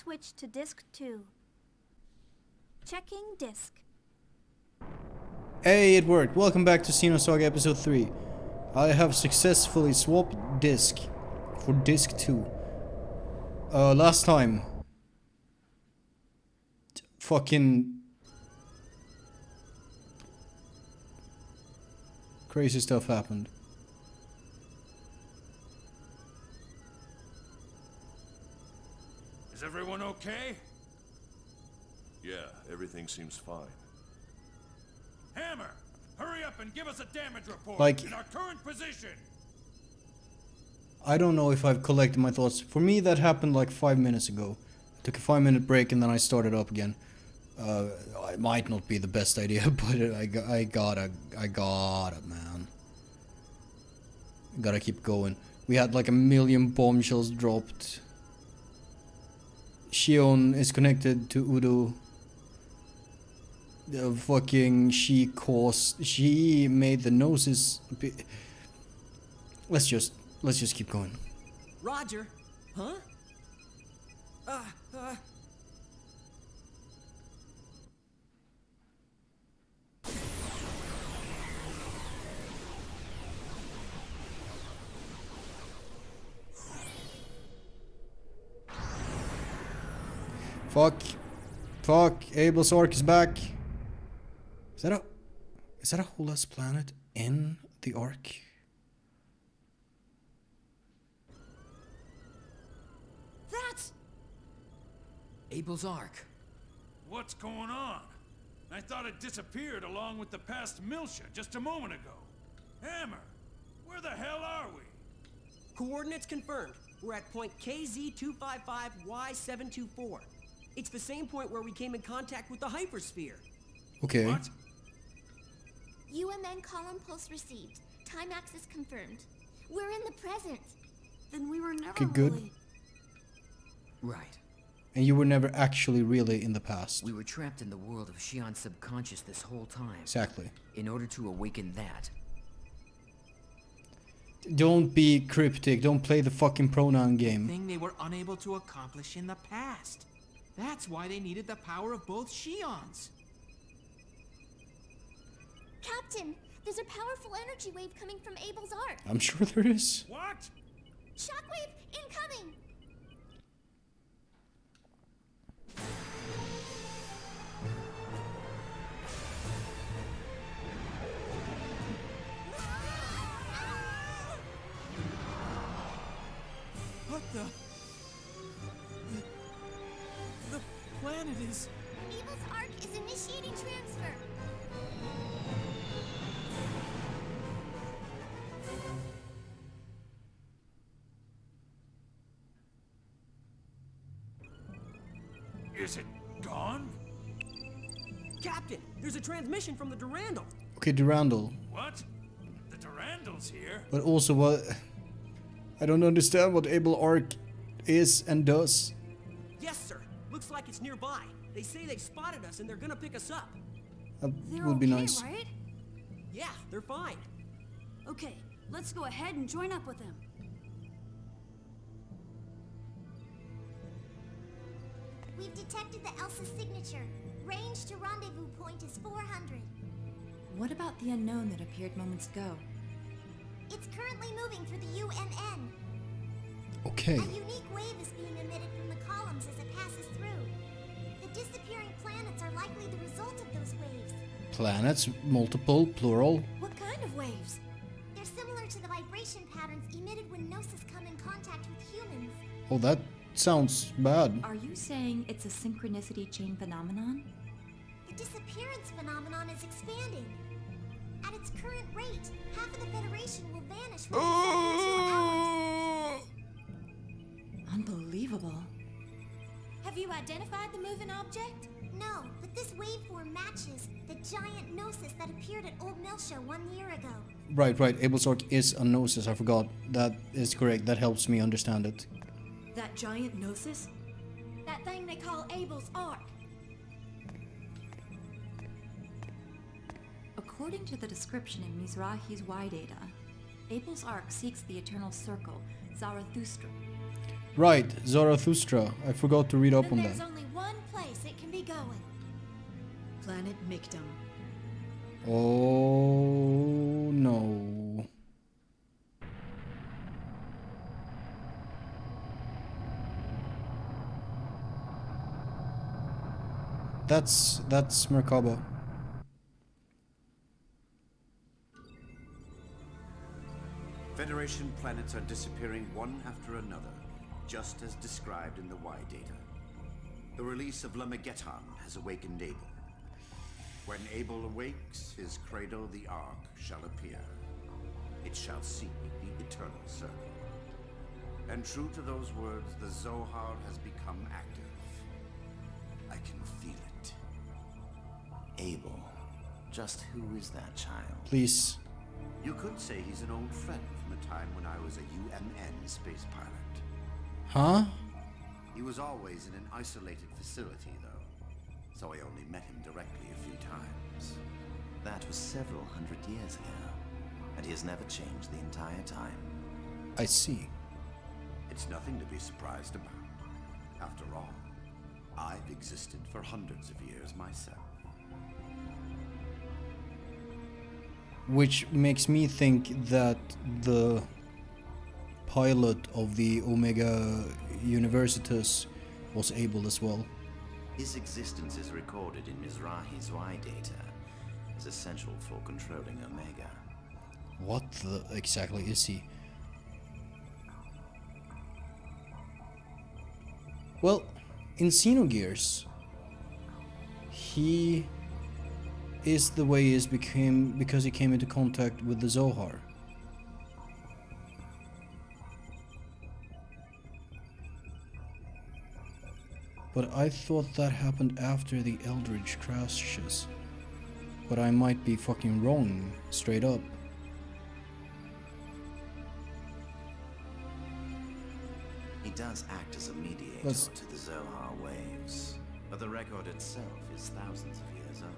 switch to disc 2. Checking disc. Hey, it worked. Welcome back to Xenosaga episode 3. I have successfully swapped disc for disc 2. Last time. Fucking crazy stuff happened. Is everyone okay? Yeah, everything seems fine. Hammer, hurry up and give us a damage report Like- in our current position. I don't know if I've collected my thoughts. For me, that happened like 5 minutes ago. Took a 5-minute break and then I started up again. It might not be the best idea, but I gotta, man. Gotta keep going. We had like 1,000,000 bombshells dropped. Shion is connected to Udo. She made the noses. Let's just keep going. Roger. Huh? Fuck, Abel's Ark is back. Is that a whole ass planet in the Ark? That's Abel's Ark. What's going on? I thought it disappeared along with the past Milsha just a moment ago. Hammer, where the hell are we? Coordinates confirmed. We're at point KZ255Y724. It's the same point where we came in contact with the hypersphere. Okay. What? UMN column pulse received. Time axis confirmed. We're in the present. Then we were never Okay, good. really... Right. And you were never actually really in the past. We were trapped in the world of Shion's subconscious this whole time. Exactly. In order to awaken that, Don't be cryptic. Don't play the fucking pronoun game. Thing they were unable to accomplish in the past. That's why they needed the power of both Shions. Captain, there's a powerful energy wave coming from Abel's Ark. I'm sure there is. What? Shockwave incoming! What the planet is... Abel's Ark is initiating transfer. Is it gone? Captain, there's a transmission from the Durandal. Okay, Durandal. What? The Durandal's here? But also what... I don't understand what Abel Ark is and does. Yes, sir. Looks like it's nearby. They say they spotted us and they're gonna pick us up. That They're would be okay, nice. right? Yeah, they're fine. Okay, let's go ahead and join up with them. We've detected the Elsa signature. Range to rendezvous point is 400. What about the unknown that appeared moments ago? It's currently moving through the UMN. Okay. A unique wave is being emitted from the columns as it passes through. The disappearing planets are likely the result of those waves. Planets, multiple, plural. What kind of waves? They're similar to the vibration patterns emitted when Gnosis come in contact with humans. Oh, that sounds bad. Are you saying it's a synchronicity chain phenomenon? The disappearance phenomenon is expanding. At its current rate, half of the Federation will vanish within 72 hours. Unbelievable. Have you identified the moving object? No, but this waveform matches the giant Gnosis that appeared at Old Milsha 1 year ago. Right. Abel's Ark is a Gnosis. I forgot. That is correct. That helps me understand it. That giant Gnosis? That thing they call Abel's Ark. According to the description in Mizrahi's Y data, Abel's Ark seeks the eternal circle, Zarathustra. Right, Zarathustra. I forgot to read up Then on there's that. only one place it can be going. Planet Mictum. Oh no. That's Merkaba. Federation planets are disappearing one after another, just as described in the Y data. The release of Lemegeton has awakened Abel. When Abel awakes, his cradle, the Ark, shall appear. It shall seek the eternal circle. And true to those words, the Zohar has become active. I can feel it. Abel. Just who is that child? Please. You could say he's an old friend from the time when I was a UMN space pilot. Huh? He was always in an isolated facility, though, so I only met him directly a few times. That was several hundred years ago, and he has never changed the entire time. I see. It's nothing to be surprised about. After all, I've existed for hundreds of years myself. Which makes me think that the pilot of the Omega Universitas was Abel as well. His existence is recorded in Mizrahi's Y data as essential for controlling Omega. What the exactly is he? Well, in Xenogears, he is the way he is because he came into contact with the Zohar. But I thought that happened after the Eldridge crashes. But I might be fucking wrong, straight up. He does act as a mediator to the Zohar waves, but the record itself is thousands of years old.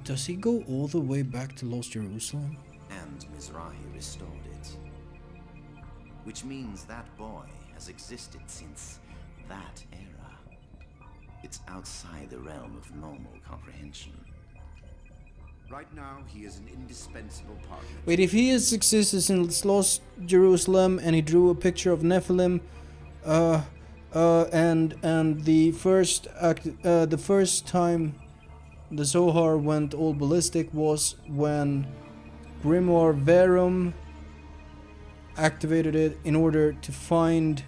Does he go all the way back to Lost Jerusalem? And Mizrahi restored it. Which means that boy has existed since that era. It's outside the realm of normal comprehension. Right now, he is an indispensable partner. Wait, if he has existed since Lost Jerusalem and he drew a picture of Nephilim, and the first time the Zohar went all ballistic was when Grimoire Verum activated it in order to find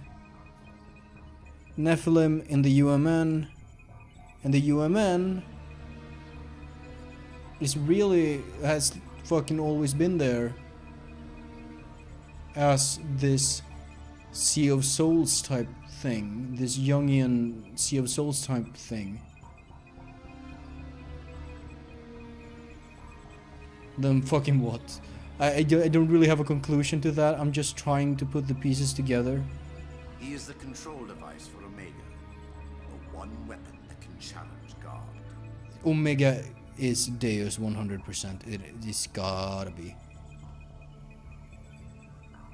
Nephilim in the UMN, and the UMN has fucking always been there as this Sea of Souls type thing, this Jungian Sea of Souls type thing. Then fucking what? I don't really have a conclusion to that. I'm just trying to put the pieces together. He is the control device for Omega, the one weapon that can challenge God. Omega is Deus 100%. It's gotta be.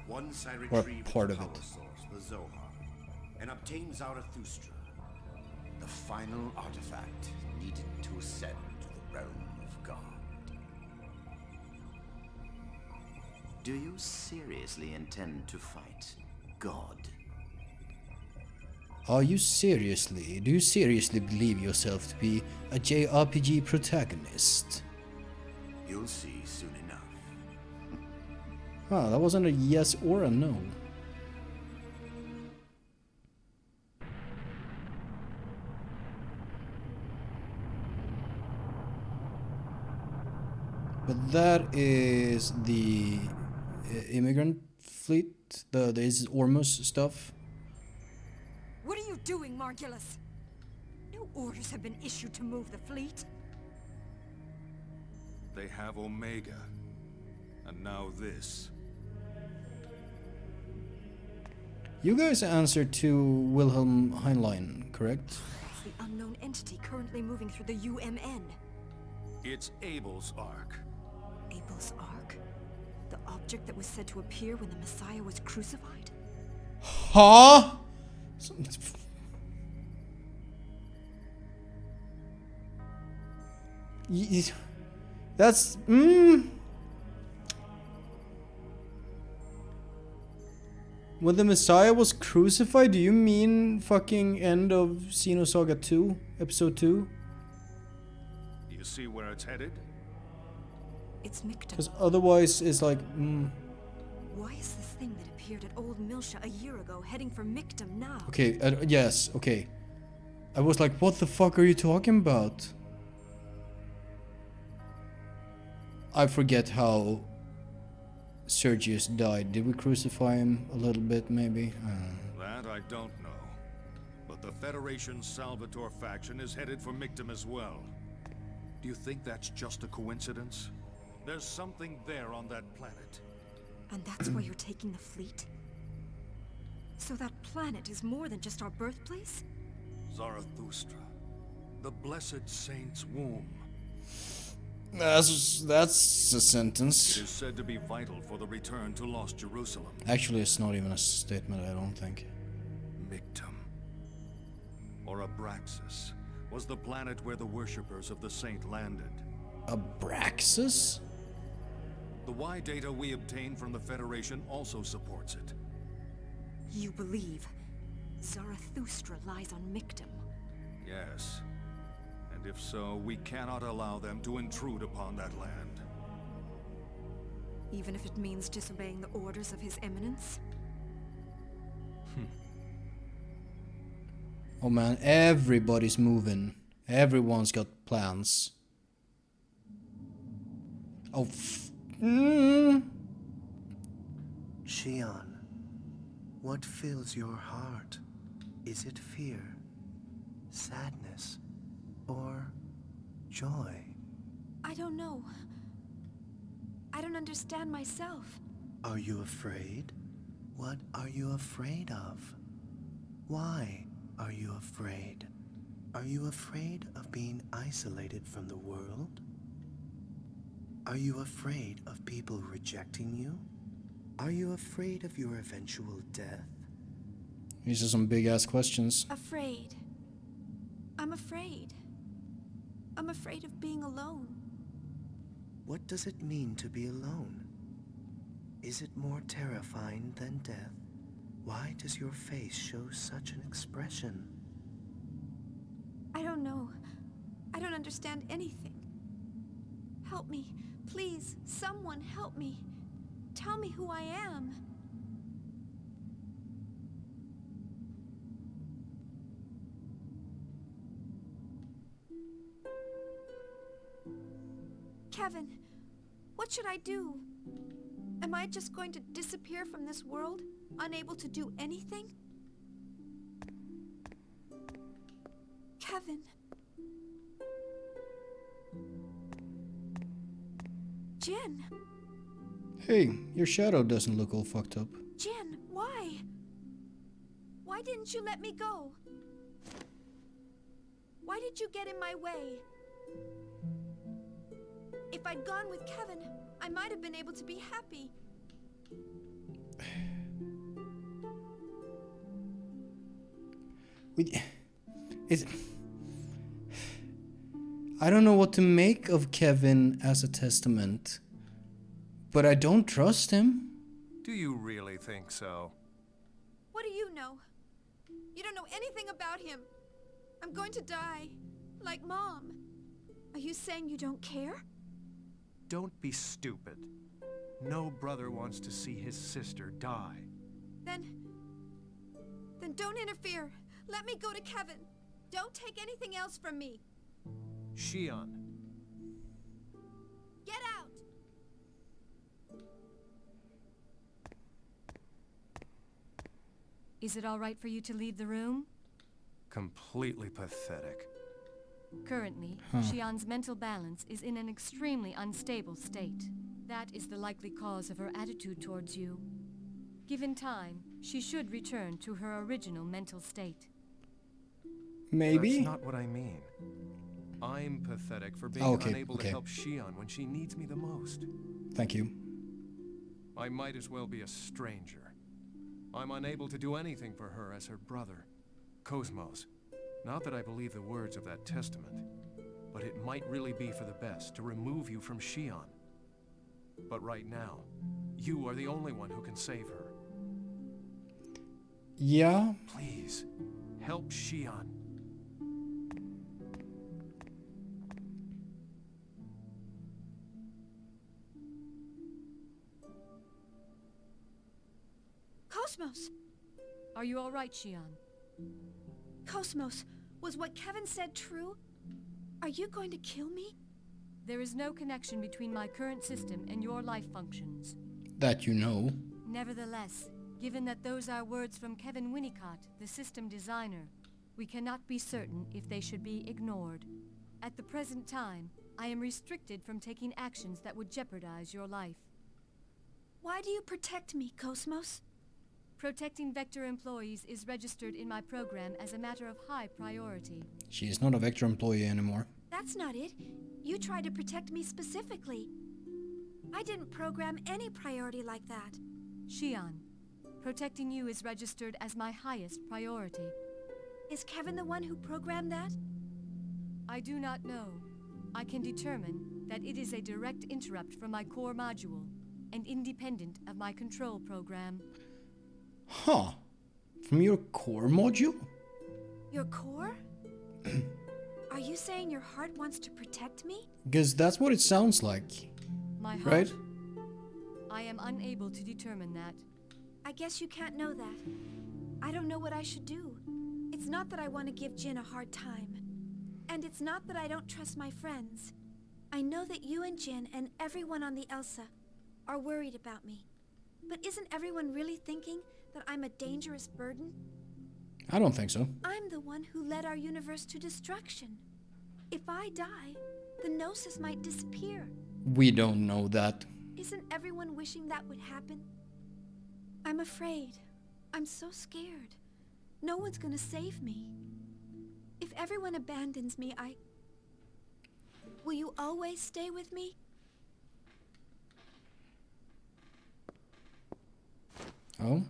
Once I Or retrieve part the of power it. source, the Zohar, and obtain Zarathustra, the final artifact needed to ascend to the realm of God. Do you seriously intend to fight God? Do you seriously believe yourself to be a JRPG protagonist? You'll see soon enough. Huh, that wasn't a yes or a no. But that is the immigrant fleet, this is Ormus stuff. What are you doing, Margulis? No orders have been issued to move the fleet. They have Omega. And now this. You guys answered to Wilhelm Heinlein, correct? It's the unknown entity currently moving through the UMN. It's Abel's Ark. Abel's Ark? The object object that was said to appear when the Messiah was crucified? Huh? That's When the Messiah was crucified, do you mean fucking end of Xenosaga 2, episode 2? You see where it's headed? It's Mictum. Because otherwise it's like, Why is this thing that appeared at Old Milsha a year ago heading for Mictum now? Okay, yes, okay. I was like, what the fuck are you talking about? I forget how Sergius died. Did we crucify him a little bit, maybe? That I don't know. But the Federation's Salvatore faction is headed for Mictum as well. Do you think that's just a coincidence? There's something there on that planet. And that's why you're taking the fleet? So that planet is more than just our birthplace? Zarathustra. The Blessed Saint's womb. That's a sentence. It is said to be vital for the return to Lost Jerusalem. Actually, it's not even a statement, I don't think. Mictum, or Abraxas, was the planet where the worshippers of the saint landed. Abraxas? The Y data we obtained from the Federation also supports it. You believe Zarathustra lies on Mictum? Yes. And if so, we cannot allow them to intrude upon that land. Even if it means disobeying the orders of His Eminence? Oh man, everybody's moving. Everyone's got plans. Oh, Shion, what fills your heart? Is it fear, sadness, or joy? I don't know. I don't understand myself. Are you afraid? What are you afraid of? Why are you afraid? Are you afraid of being isolated from the world? Are you afraid of people rejecting you? Are you afraid of your eventual death? These are some big ass questions. Afraid. I'm afraid. I'm afraid of being alone. What does it mean to be alone? Is it more terrifying than death? Why does your face show such an expression? I don't know. I don't understand anything. Help me. Please, someone help me. Tell me who I am. Kevin, what should I do? Am I just going to disappear from this world, unable to do anything? Kevin. Jin. Hey, your shadow doesn't look all fucked up. Jin, why? Why didn't you let me go? Why did you get in my way? If I'd gone with Kevin, I might have been able to be happy. I don't know what to make of Kevin as a testament, but I don't trust him. Do you really think so? What do you know? You don't know anything about him. I'm going to die, like Mom. Are you saying you don't care? Don't be stupid. No brother wants to see his sister die. Then don't interfere. Let me go to Kevin. Don't take anything else from me. Shion. Get out! Is it all right for you to leave the room? Completely pathetic. Currently, Shion's mental balance is in an extremely unstable state. That is the likely cause of her attitude towards you. Given time, she should return to her original mental state. Maybe? That's not what I mean. I'm pathetic for being unable to help Shion when she needs me the most. Thank you. I might as well be a stranger. I'm unable to do anything for her as her brother, Cosmos. Not that I believe the words of that testament, but it might really be for the best to remove you from Xion. But right now, you are the only one who can save her. Yeah? Please, help Xion. Cosmos! Are you all right, Xion? Cosmos, was what Kevin said true? Are you going to kill me? There is no connection between my current system and your life functions. That you know. Nevertheless, given that those are words from Kevin Winnicott, the system designer, we cannot be certain if they should be ignored. At the present time, I am restricted from taking actions that would jeopardize your life. Why do you protect me, Cosmos? Protecting Vector employees is registered in my program as a matter of high priority. She is not a Vector employee anymore. That's not it. You tried to protect me specifically. I didn't program any priority like that. Xion, protecting you is registered as my highest priority. Is Kevin the one who programmed that? I do not know. I can determine that it is a direct interrupt from my core module and independent of my control program. Huh. From your core module? Your core? Are you saying your heart wants to protect me? Because that's what it sounds like. My heart? Right? I am unable to determine that. I guess you can't know that. I don't know what I should do. It's not that I want to give Jin a hard time. And it's not that I don't trust my friends. I know that you and Jin and everyone on the Elsa are worried about me. But isn't everyone really thinking that I'm a dangerous burden? I don't think so. I'm the one who led our universe to destruction. If I die, the Gnosis might disappear. We don't know that. Isn't everyone wishing that would happen? I'm afraid. I'm so scared. No one's gonna save me. If everyone abandons me, will you always stay with me? Oh?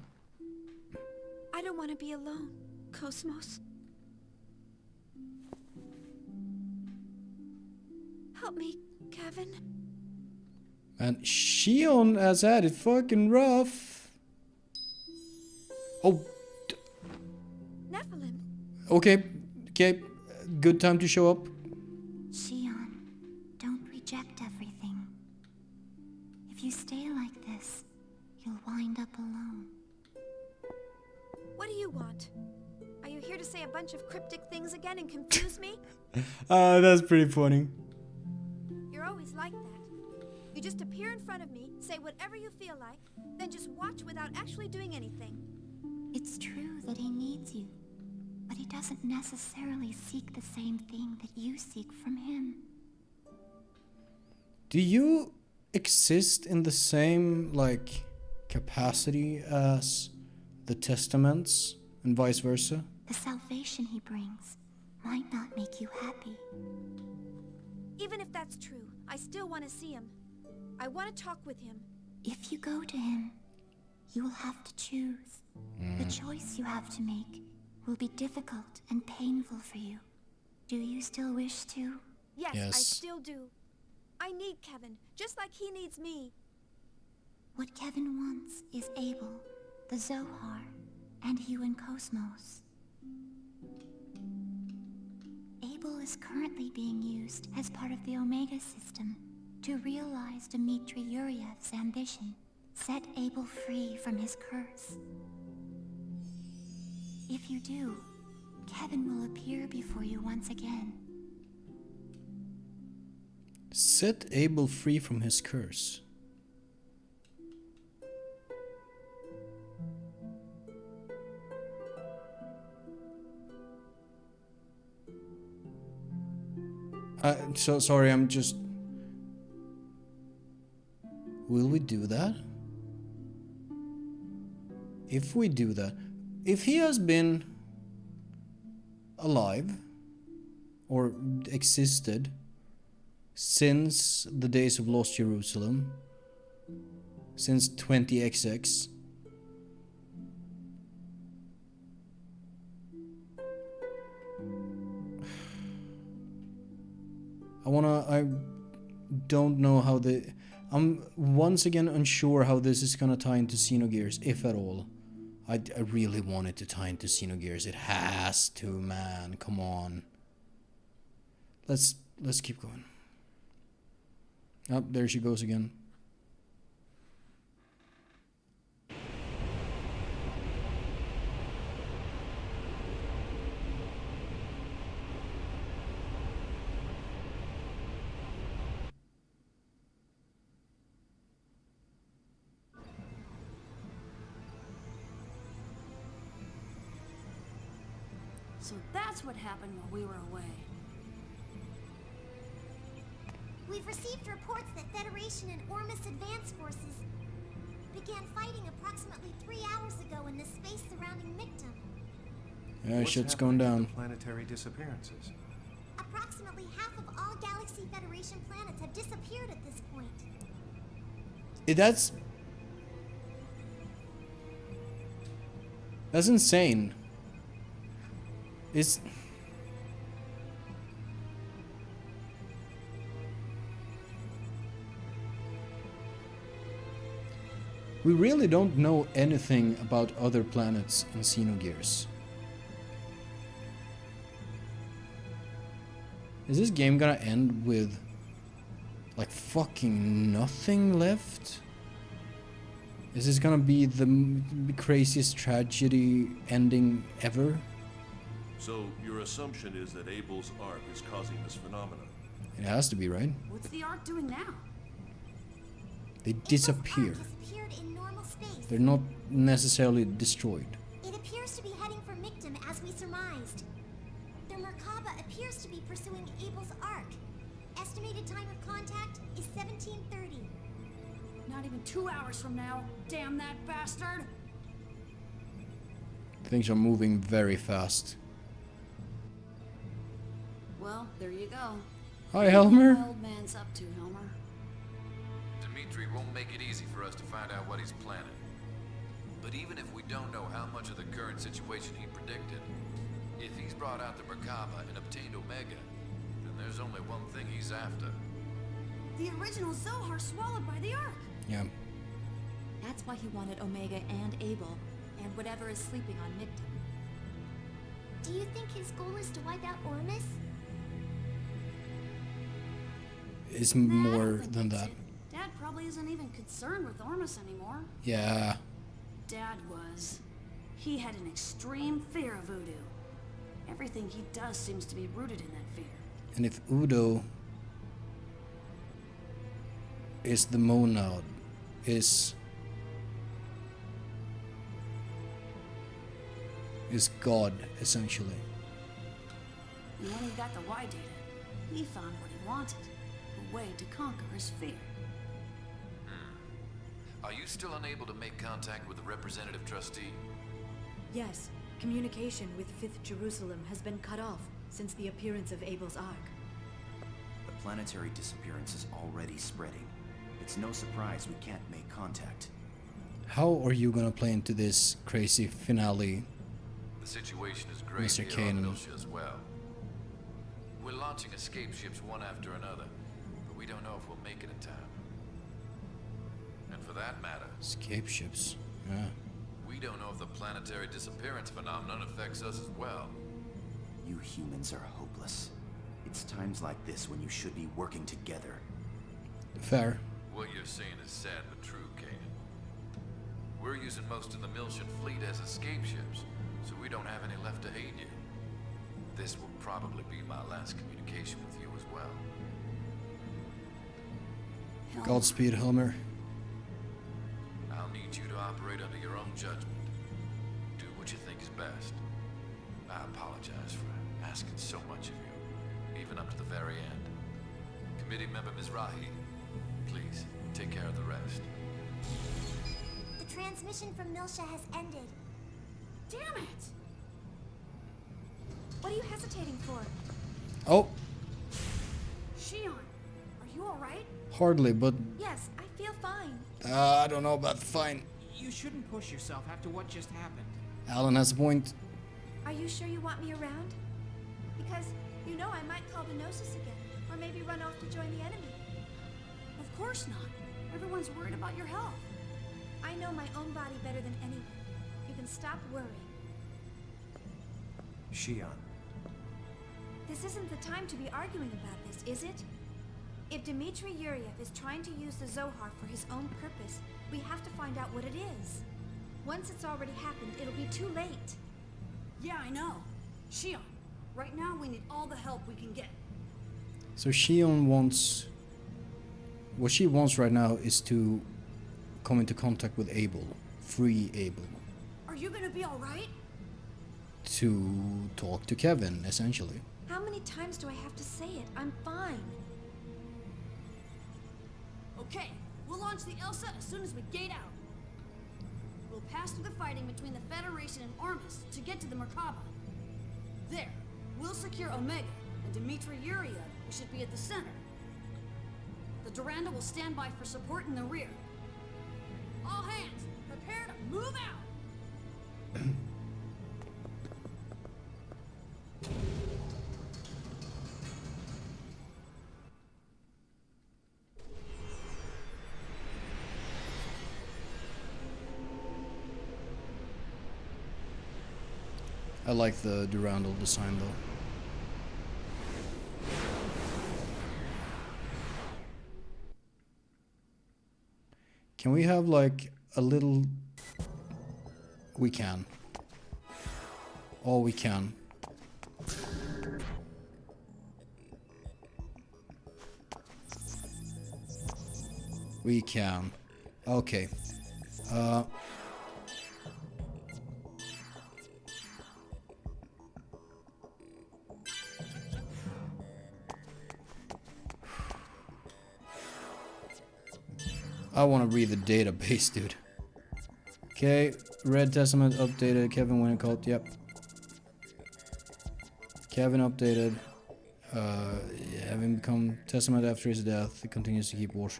I don't want to be alone, Cosmos. Help me, Kevin. And Xion has had it fucking rough. Oh. Nephilim. Okay. Okay. Good time to show up. Xion, don't reject everything. If you stay like this, you'll wind up alone. What do you want? Are you here to say a bunch of cryptic things again and confuse me? That's pretty funny. You're always like that. You just appear in front of me, say whatever you feel like, then just watch without actually doing anything. It's true that he needs you, but he doesn't necessarily seek the same thing that you seek from him. Do you exist in the same, like, capacity as the Testaments and vice versa? The salvation he brings might not make you happy. Even if that's true, I still want to see him. I want to talk with him. If you go to him, you will have to choose. The choice you have to make will be difficult and painful for you. Do you still wish to? Yes, I still do. I need Kevin, just like he needs me. What Kevin wants is Abel, the Zohar, and you and Cosmos. Abel is currently being used as part of the Omega system to realize Dmitri Yuryev's ambition, set Abel free from his curse. If you do, Kevin will appear before you once again. Set Abel free from his curse. So sorry, I'm just... Will we do that? If we do that... If he has been alive or existed since the days of Lost Jerusalem, since 20XX. I don't know how I'm once again unsure how this is gonna tie into Xenogears, if at all. I really want it to tie into Xenogears. It has to, man. Come on. Let's keep going. Oh, there she goes again. So that's what happened while we were away. We've received reports that Federation and Ormus advance forces began fighting approximately 3 hours ago in the space surrounding Mictum. Yeah, shit's going down. Planetary disappearances. Approximately half of all Galaxy Federation planets have disappeared at this point. That's insane. We really don't know anything about other planets in Xenogears. Is this game gonna end with like fucking nothing left? Is this gonna be the craziest tragedy ending ever? So your assumption is that Abel's arc is causing this phenomenon? It has to be, right? What's the Ark doing now? They disappear. Disappeared in normal space. They're not necessarily destroyed. It appears to be heading for Mictum as we surmised. The Merkaba appears to be pursuing Abel's arc. Estimated time of contact is 1730. Not even 2 hours from now. Damn that bastard! Things are moving very fast. Well, there you go. Hi, Helmer. What the old man's up to, Helmer? Dimitri won't make it easy for us to find out what he's planning. But even if we don't know how much of the current situation he predicted, if he's brought out the Merkaba and obtained Omega, then there's only one thing he's after. The original Zohar swallowed by the Ark. Yeah. That's why he wanted Omega and Abel, and whatever is sleeping on Mictum. Do you think his goal is to wipe out Ormus? It's more than that. Dad probably isn't even concerned with Ormus anymore. Yeah. Dad was. He had an extreme fear of Voodoo. Everything he does seems to be rooted in that fear. And if Udo is the monad, is God, essentially. And when he got the Y data, he found what he wanted. A way to conquer his fear. Are you still unable to make contact with the representative trustee? Yes, communication with 5th Jerusalem has been cut off since the appearance of Abel's Ark. The planetary disappearance is already spreading. It's no surprise we can't make contact. How are you gonna play into this crazy finale, The situation is grave Mr. here on Kane? Miltia as well. We're launching escape ships one after another, but we don't know if we'll make it in time. And for that matter, Escape ships. Yeah. we don't know if the planetary disappearance phenomenon affects us as well. You humans are hopeless. It's times like this when you should be working together. Fair. What you're saying is sad but true, Kanan. We're using most of the Miltian fleet as escape ships, so we don't have any left to aid you. This will probably be my last communication with you as well. Godspeed, Helmer. I'll need you to operate under your own judgment. Do what you think is best. I apologize for asking so much of you, even up to the very end. Committee member Mizrahi, please take care of the rest. The transmission from Miltia has ended. Damn it! What are you hesitating for? Oh, Shion, are you alright? hardly, but Yes, I feel fine. I don't know about the fine. You shouldn't push yourself after what just happened. Alan has a point. Are you sure you want me around? Because, you know, I might call the Gnosis again. Or maybe run off to join the enemy. Of course not. Everyone's worried about your health. I know my own body better than anyone. You can stop worrying. Shion. This isn't the time to be arguing about this, is it? If Dmitri Yuriev is trying to use the Zohar for his own purpose, we have to find out what it is. Once it's already happened, it'll be too late. Yeah, I know. Shion, right now we need all the help we can get. So Shion wants... What she wants right now is to come into contact with Abel. Free Abel. Are you gonna be alright? To talk to Kevin, essentially. How many times do I have to say it? I'm fine. Okay, we'll launch the Elsa as soon as we gate out. We'll pass through the fighting between the Federation and Armus to get to the Merkaba. There, we'll secure Omega, and Dmitri Yuriev should be at the center. The Duranda will stand by for support in the rear. All hands, prepare to move out! I like the Durandal design though. Can we have like a little... We can. Oh, we can. We can. Okay. I want to read the database, dude. Okay, Red Testament updated. Kevin Winnicott, yep. Kevin updated. Having become Testament after his death, he continues to keep watch.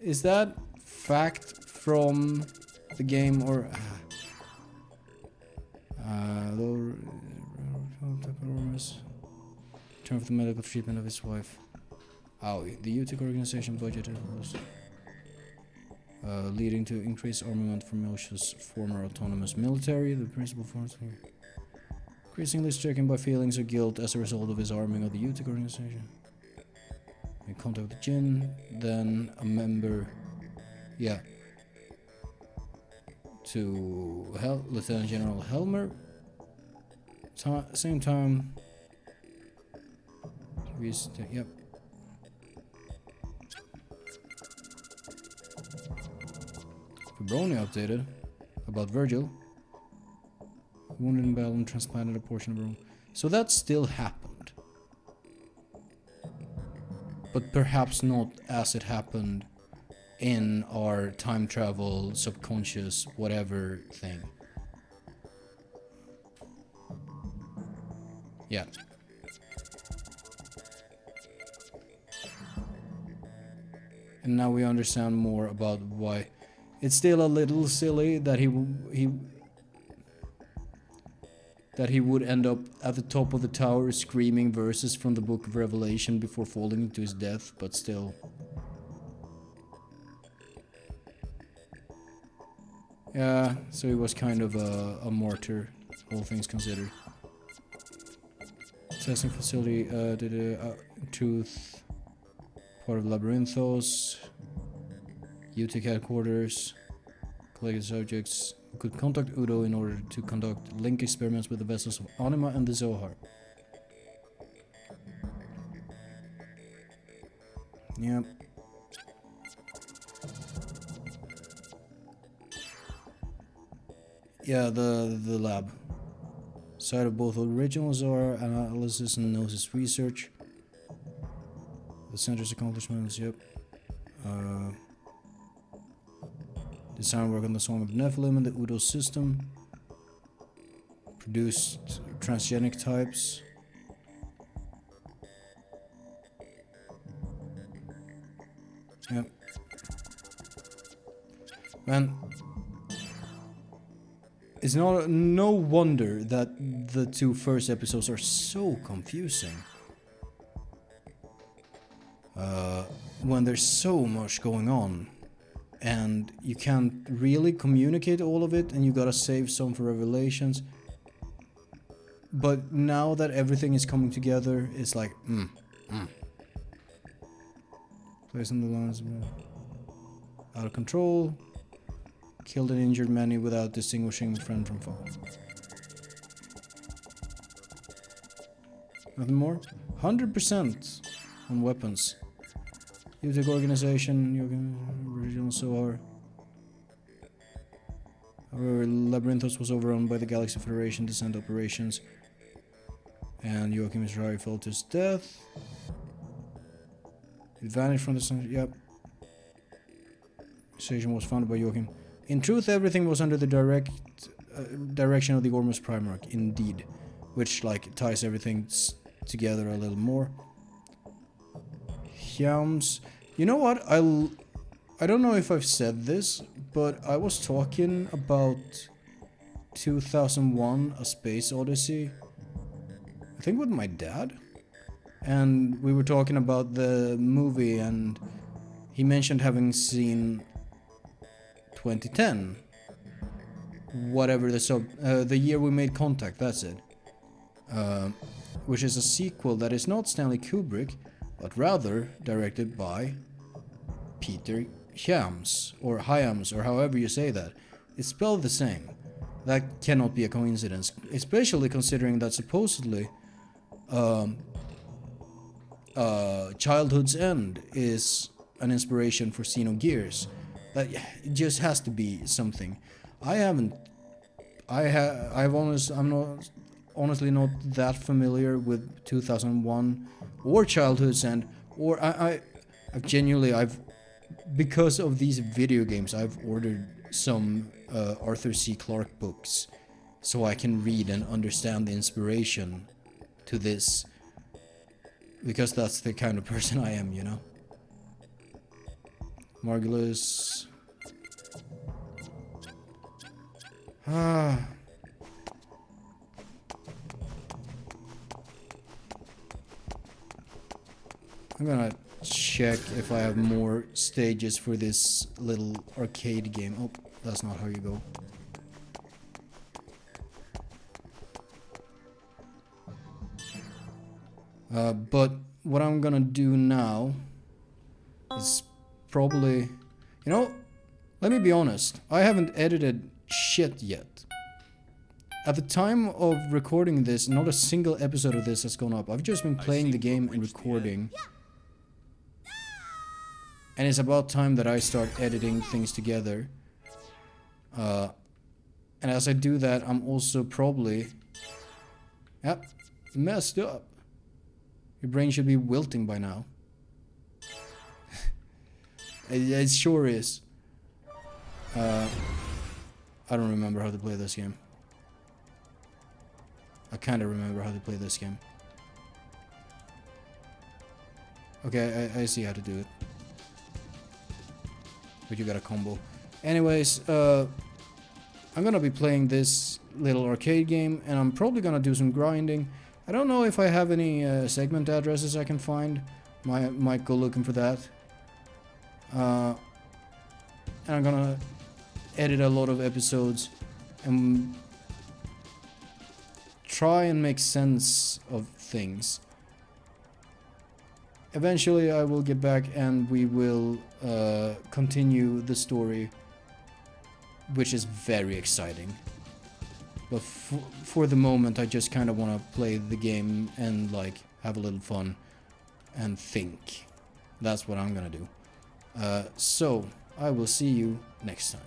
Is that fact from the game or... Term for the medical treatment of his wife. Oh, the UTIC organization budgeted was leading to increased armament from Militia's former autonomous military. The principal forms were increasingly stricken by feelings of guilt as a result of his arming of the UTIC organization. In contact with Jin, then a member, to Lieutenant General Helmer. Same time. Yep. Febroni updated about Virgil. Wounded in battle and transplanted a portion of Rome. So that still happened. But perhaps not as it happened in our time travel, subconscious, whatever thing. Yeah. And now we understand more about why. It's still a little silly that he would end up at the top of the tower screaming verses from the Book of Revelation before falling to his death, but still. Yeah, so he was kind of a martyr, all things considered. Testing facility, truth, part of Labyrinthos, UTIC headquarters, collected subjects, could contact Udo in order to conduct link experiments with the vessels of Anima and the Zohar. Yep. Yeah, the lab. Site of both original Zohar analysis and Gnosis research. The center's accomplishments, yep. Design work on the Song of Nephilim and the Udo system. Produced transgenic types. Yep. Man, it's no wonder that the two first episodes are so confusing. When there's so much going on and you can't really communicate all of it and you gotta save some for revelations. But now that everything is coming together, it's like, Place on the lines, out of control. Killed and injured many without distinguishing friend from foe. Nothing more? 100% on weapons. You take organization, you can original Sohar. However, Labyrinthos was overrun by the Galaxy Federation descent operations. And Joachim Israeli fell to his death. It vanished from the sun. Yep. Station was founded by Joachim. In truth, everything was under the direction of the Ormus Primarch, indeed. Which, like, ties everything together a little more. Hyams. You know what? I don't know if I've said this, but I was talking about 2001: A Space Odyssey. I think with my dad. And we were talking about the movie, and he mentioned having seen 2010. Whatever the year we made contact, that's it. Which is a sequel that is not Stanley Kubrick, but rather directed by Peter Hyams, or Hyams, or however you say that. It's spelled the same. That cannot be a coincidence, especially considering that supposedly Childhood's End is an inspiration for Xenogears. That it just has to be something. I'm honestly not that familiar with 2001 or Childhood's End, or I've genuinely because of these video games I've ordered some Arthur C. Clarke books so I can read and understand the inspiration to this, because that's the kind of person I am, you know. Margulis. I'm gonna check if I have more stages for this little arcade game. Oh, that's not how you go. But what I'm gonna do now is probably, you know, let me be honest, I haven't edited shit yet. At the time of recording this, not a single episode of this has gone up. I've just been playing the game and recording. And it's about time that I start editing things together. And as I do that, I'm also probably... Yep, messed up. Your brain should be wilting by now. It sure is. I don't remember how to play this game. I kinda remember how to play this game. Okay, I see how to do it. But you got a combo. Anyways, I'm gonna be playing this little arcade game, and I'm probably gonna do some grinding. I don't know if I have any segment addresses I can find. Might go looking for that. And I'm gonna edit a lot of episodes and try and make sense of things. Eventually I will get back and we will continue the story, which is very exciting. But for the moment I just kind of want to play the game and like have a little fun and think. That's what I'm gonna do. So I will see you next time.